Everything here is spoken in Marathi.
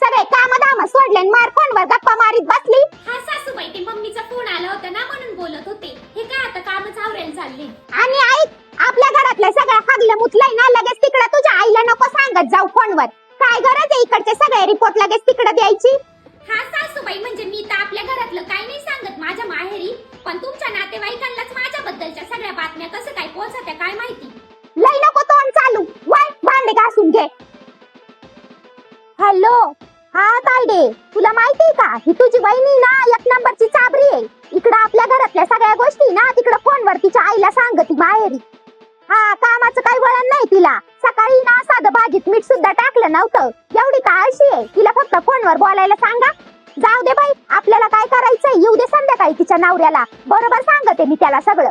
सगळे काम धाम सोडले आणि मार फोनवर गप्पा मारीत बसली. हा सासूबाई, ते मम्मीचा फोन आला होता ना म्हणून बोलत होते. हे काय आता कामच आवरायला चालले. आणि ऐक, आपल्या घरातल्या सगळ्या हागलं मुतलंय ना, लगेच तिकडे तुझ्या आईला नको सांगत जाऊ फोनवर. काय गरज आहे इकडचे सगळे रिपोर्ट लगेच तिकडे द्यायची. हा सासूबाई, म्हणजे मी तर आपल्या घरातलं काही नाही सांगत माझ्या माहेरी, पण तुमच्या नातेवाईकांनाच माझ्याबद्दलच्या सगळ्या बातम्या कसं काय पोहोचत्या काय माहिती. लई नको तोंड चालू, वळ भांडे घासून घे. हॅलो, हा तायडे, तुला माहितीये का ही तुझी बहिणी ना एक नंबरची चाबरी आहे. इकडं आपल्या घरातल्या सगळ्या गोष्टी ना तिकडं फोनवर तिच्या आईला सांगती माहेरी. हा, कामाचं काही वळण नाही तिला. सकाळी ना साधं भाजीत मीठ सुद्धा टाकलं नव्हतं. एवढी का आळशी आहे, तिला फक्त फोनवर बोलायला सांगा. जाऊ दे बाई, आपल्याला काय करायचंय, येऊ दे संध्याकाळी तिच्या नवऱ्याला, बरोबर सांगते मी त्याला सगळं.